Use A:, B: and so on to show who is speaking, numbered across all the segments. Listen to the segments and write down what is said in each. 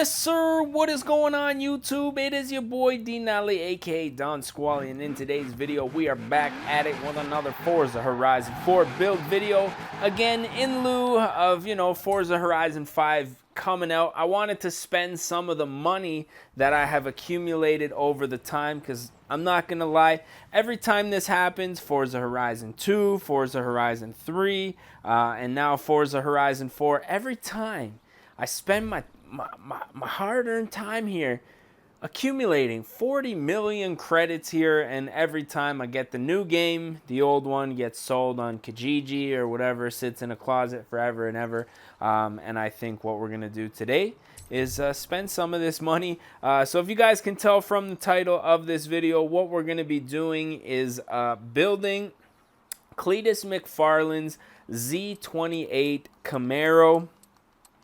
A: Yes, sir. What is going on, YouTube? It is your boy D Nally, aka Don Squally, and in today's video, we are back at it with another Forza Horizon 4 build video. Again, in lieu of, Forza Horizon 5 coming out, I wanted to spend some of the money that I have accumulated over the time, because I'm not gonna lie, every time this happens, Forza Horizon 2, Forza Horizon 3, and now Forza Horizon 4, every time I spend my hard-earned time here accumulating 40 million credits here, and every time I get the new game, the old one gets sold on Kijiji or whatever, sits in a closet forever and ever. And I think what we're gonna do today is spend some of this money. So if you guys can tell from the title of this video, what we're gonna be doing is building Cleetus McFarland's Z28 Camaro.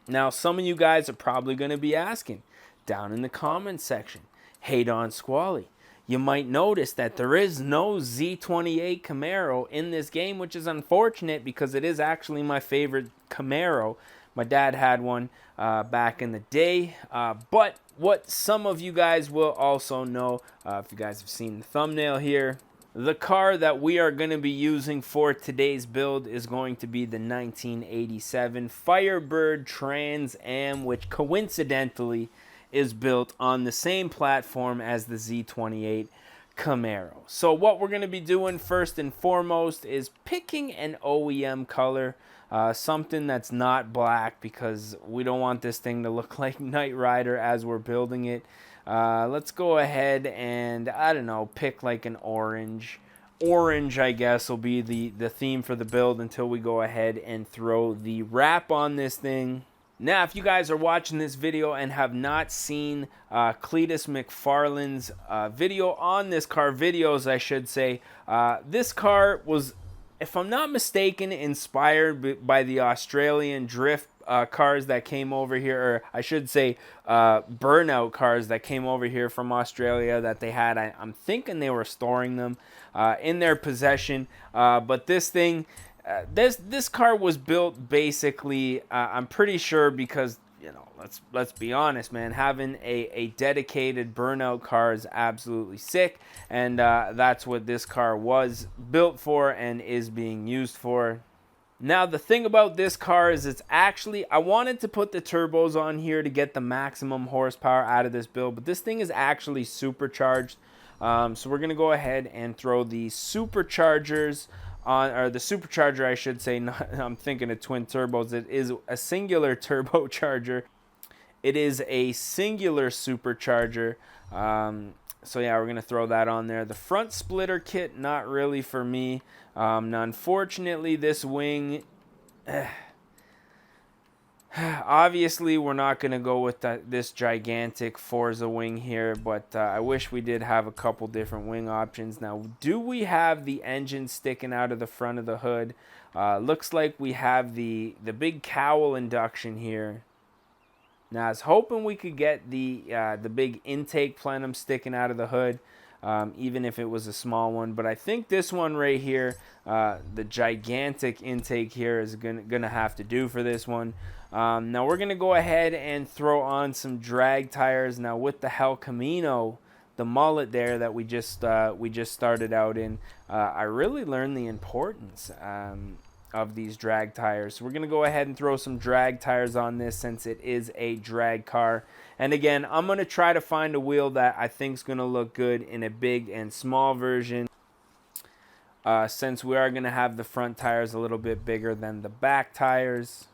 A: Now, some of you guys are probably going to be asking down in the comments section, hey Don Squally, you might notice that there is no Z28 Camaro in this game, which is unfortunate because it is actually my favorite Camaro. My dad had one back in the day, but what some of you guys will also know, if you guys have seen the thumbnail here, the car that we are going to be using for today's build is going to be the 1987 Firebird Trans Am, which coincidentally is built on the same platform as the Z28 Camaro. So what we're going to be doing first and foremost is picking an OEM color, something that's not black, because we don't want this thing to look like Knight Rider as we're building it. Let's go ahead and, I don't know, pick like an orange. Orange, I guess, will be the theme for the build until we go ahead and throw the wrap on this thing. Now, if you guys are watching this video and have not seen Cleetus McFarland's video on this car, videos I should say, this car was, if I'm not mistaken, inspired by the Australian drift cars that came over here, or I should say Burnout cars that came over here from Australia that they had. I'm thinking they were storing them in their possession, but this thing, this car was built basically, I'm pretty sure, because let's be honest, man, having a dedicated Burnout car is absolutely sick, and that's what this car was built for and is being used for. Now, the thing about this car is it's actually, I wanted to put the turbos on here to get the maximum horsepower out of this build, but this thing is actually supercharged. So we're going to go ahead and throw the superchargers on, or the supercharger, I should say. I'm thinking of twin turbos. It is a singular turbocharger. It is a singular supercharger. So yeah, we're going to throw that on there. The front splitter kit, not really for me. Now, unfortunately, this wing, obviously, we're not going to go with this gigantic Forza wing here, but I wish we did have a couple different wing options. Now, do we have the engine sticking out of the front of the hood? Looks like we have the big cowl induction here. Now, I was hoping we could get the big intake plenum sticking out of the hood, even if it was a small one. But I think this one right here, the gigantic intake here, is gonna have to do for this one. Now we're gonna go ahead and throw on some drag tires. Now with the Hell Camino, the mullet there that we just started out in, I really learned the importance of these drag tires. So we're going to go ahead and throw some drag tires on this since it is a drag car. And again, I'm going to try to find a wheel that I think is going to look good in a big and small version, since we are going to have the front tires a little bit bigger than the back tires.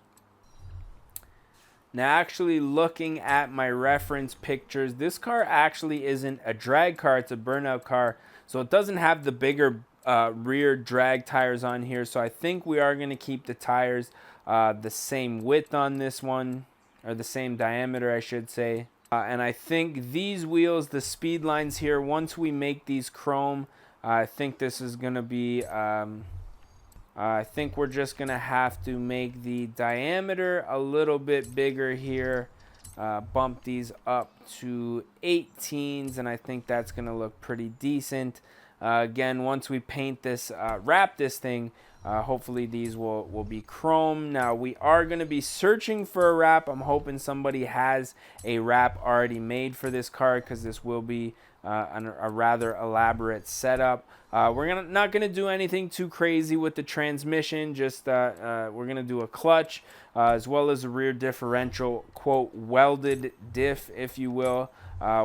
A: Now, actually looking at my reference pictures, this car actually isn't a drag car, it's a Burnout car, so it doesn't have the bigger rear drag tires on here. So I think we are going to keep the tires the same width on this one, or the same diameter, I should say. And I think these wheels, the speed lines here, once we make these chrome, I think this is going to be, I think we're just going to have to make the diameter a little bit bigger here, bump these up to 18s, and I think that's going to look pretty decent. Again, once we paint this, wrap this thing, hopefully these will be chrome. Now we are going to be searching for a wrap. I'm hoping somebody has a wrap already made for this car, because this will be a rather elaborate setup. We're not going to do anything too crazy with the transmission. Just we're going to do a clutch as well as a rear differential, quote, welded diff, if you will.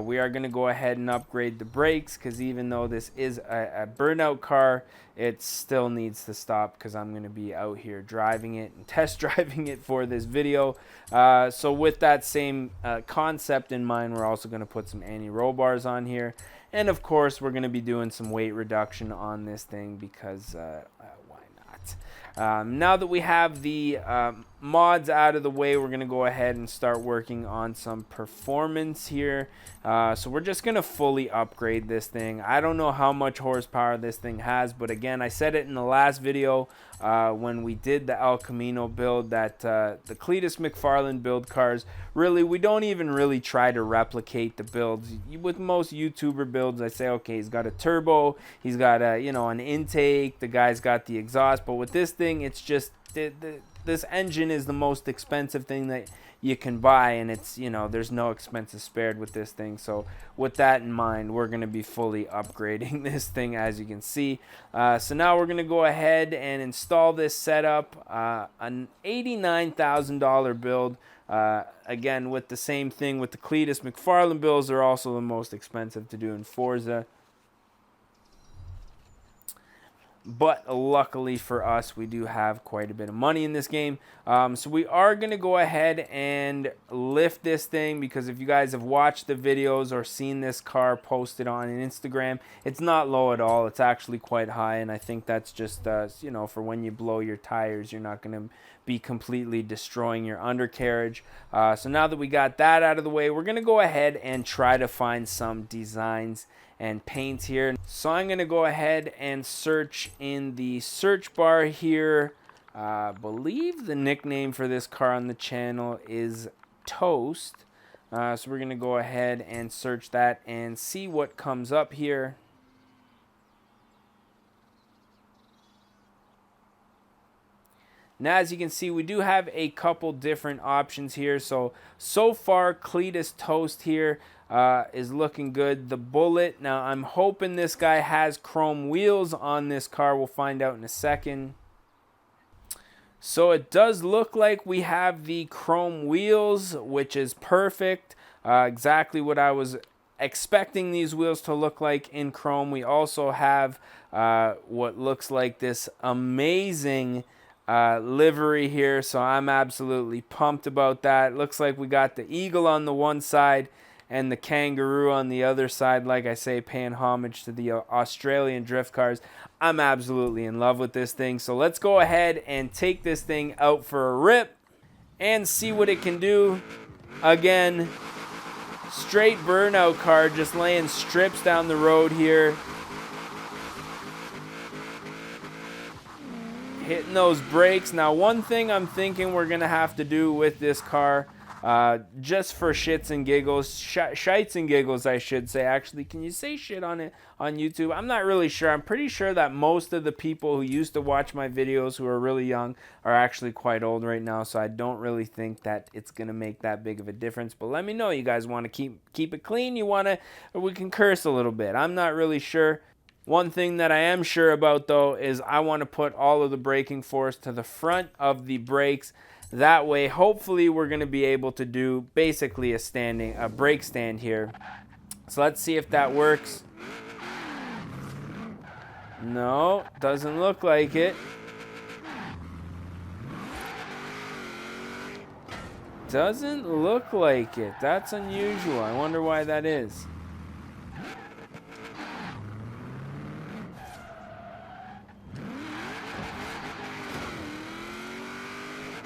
A: We are going to go ahead and upgrade the brakes, because even though this is a burnout car, it still needs to stop, because I'm going to be out here driving it and test driving it for this video. So with that same concept in mind, we're also going to put some anti-roll bars on here. And of course, we're going to be doing some weight reduction on this thing, because why not? Now that we have the mods out of the way, we're going to go ahead and start working on some performance here. So we're just going to fully upgrade this thing. I don't know how much horsepower this thing has, but again, I said it in the last video when we did the El Camino build, that the Cleetus McFarland build cars, really, we don't even really try to replicate the builds. With most YouTuber builds, I say, okay, he's got a turbo, he's got a, you know, an intake, the guy's got the exhaust, but with this thing, it's just this engine is the most expensive thing that you can buy, and it's, you know, there's no expenses spared with this thing. So with that in mind, we're going to be fully upgrading this thing, as you can see. So now we're going to go ahead and install this setup, an $89,000 build. Again, with the same thing with the Cleetus McFarland builds, they're also the most expensive to do in Forza. But luckily for us, we do have quite a bit of money in this game. So we are going to go ahead and lift this thing, because if you guys have watched the videos or seen this car posted on Instagram, it's not low at all. It's actually quite high, and I think that's just, you know, for when you blow your tires, you're not going to be completely destroying your undercarriage. So now that we got that out of the way, we're going to go ahead and try to find some designs and paints here. So I'm going to go ahead and search in the search bar here. I believe the nickname for this car on the channel is Toast. So we're going to go ahead and search that and see what comes up here. Now, as you can see, we do have a couple different options here. So far, Cleetus Toast here is looking good. The Bullet, now I'm hoping this guy has chrome wheels on this car. We'll find out in a second. So it does look like we have the chrome wheels, which is perfect. Exactly what I was expecting these wheels to look like in chrome. We also have what looks like this amazing livery here, so I'm absolutely pumped about that. Looks like we got the eagle on the one side and the kangaroo on the other side, like I say, paying homage to the Australian drift cars. I'm absolutely in love with this thing, so let's go ahead and take this thing out for a rip and see what it can do. Again, straight burnout car, just laying strips down the road here. Hitting those brakes. Now, one thing I'm thinking we're going to have to do with this car, just for shits and giggles, shites and giggles, I should say. Actually, can you say shit on it on YouTube? I'm not really sure. I'm pretty sure that most of the people who used to watch my videos who are really young are actually quite old right now, so I don't really think that it's going to make that big of a difference. But let me know. You guys want to keep it clean? You want to, or we can curse a little bit. I'm not really sure. One thing that I am sure about, though, is I want to put all of the braking force to the front of the brakes. That way, hopefully, we're going to be able to do basically a brake stand here. So let's see if that works. No, doesn't look like it. Doesn't look like it. That's unusual. I wonder why that is.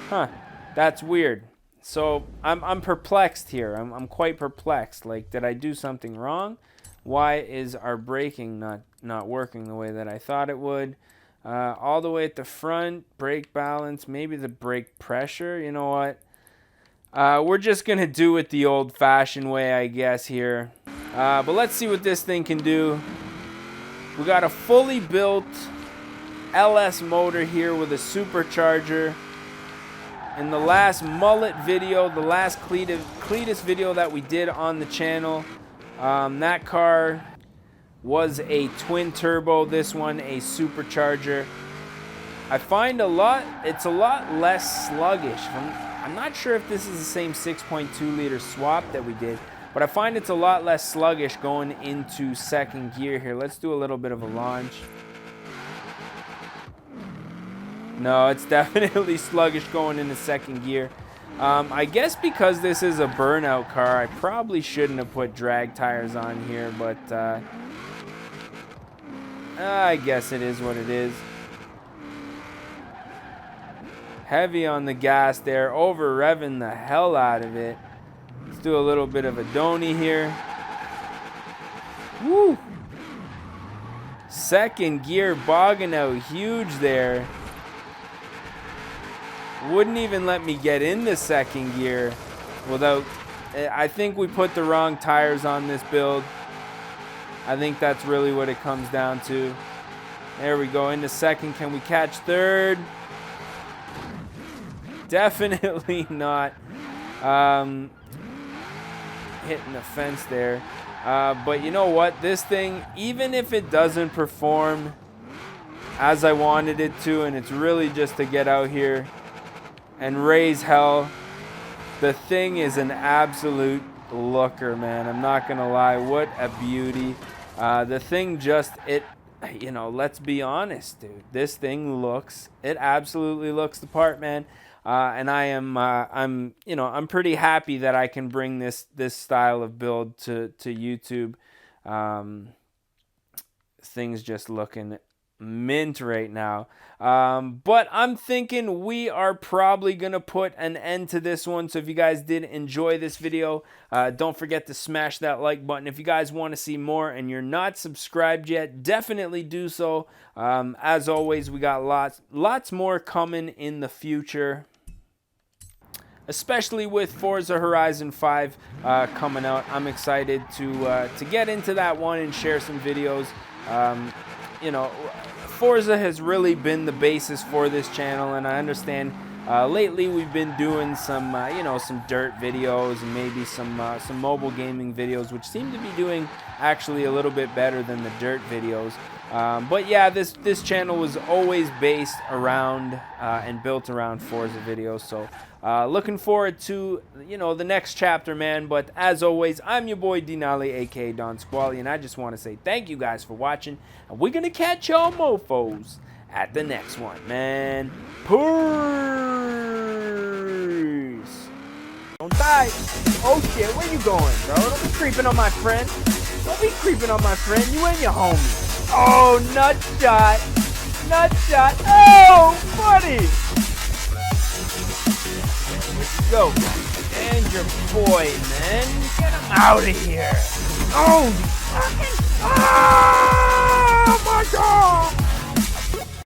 A: Huh, that's weird. So I'm perplexed here. I'm quite perplexed. Like, did I do something wrong? Why is our braking not working the way that I thought it would? All the way at the front, brake balance, maybe the brake pressure. You know what? We're just gonna do it the old-fashioned way, I guess, here. But let's see what this thing can do. We got a fully built LS motor here with a supercharger. In the last mullet video, the last Cleetus video that we did on the channel, that car was a twin turbo. This one a supercharger. I find it's a lot less sluggish. I'm not sure if this is the same 6.2 liter swap that we did, but I find it's a lot less sluggish going into second gear here. Let's do a little bit of a launch. No, it's definitely sluggish going into second gear. I guess because this is a Burnout car, I probably shouldn't have put drag tires on here, but I guess it is what it is. Heavy on the gas there, over revving the hell out of it. Let's do a little bit of a donny here. Woo! Second gear bogging out huge there. Wouldn't even let me get into second gear without... I think we put the wrong tires on this build. I think that's really what it comes down to. There we go, into second. Can we catch third? Definitely not. Hitting the fence there. But you know what? This thing, even if it doesn't perform as I wanted it to, and it's really just to get out here and raise hell, the thing is an absolute looker, man. I'm not gonna lie. What a beauty. The thing just, you know, let's be honest, dude. This thing it absolutely looks the part, man. And I'm pretty happy that I can bring this style of build to YouTube. Things just looking mint right now. But I'm thinking we are probably gonna put an end to this one. So if you guys did enjoy this video, don't forget to smash that like button. If you guys want to see more and you're not subscribed yet, definitely do so. As always, we got lots more coming in the future, especially with Forza Horizon 5 coming out. I'm excited to get into that one and share some videos. You know, Forza has really been the basis for this channel, and I understand lately we've been doing some you know, some dirt videos and maybe some mobile gaming videos, which seem to be doing actually a little bit better than the dirt videos. But yeah, this channel was always based around and built around Forza videos. So looking forward to, you know, the next chapter, man. But as always, I'm your boy Denali, aka Don Squally, and I just want to say thank you guys for watching, and we're gonna catch y'all mofos at the next one, man. Peace. Don't die. Oh shit, where you going, bro? Don't be creeping on my friend. Don't be creeping on my friend. You ain't your homie. Oh, nut shot. Nut shot. Oh, buddy. Let's go. And your boy, man. Get him out of here. Oh, fucking. Oh, my God.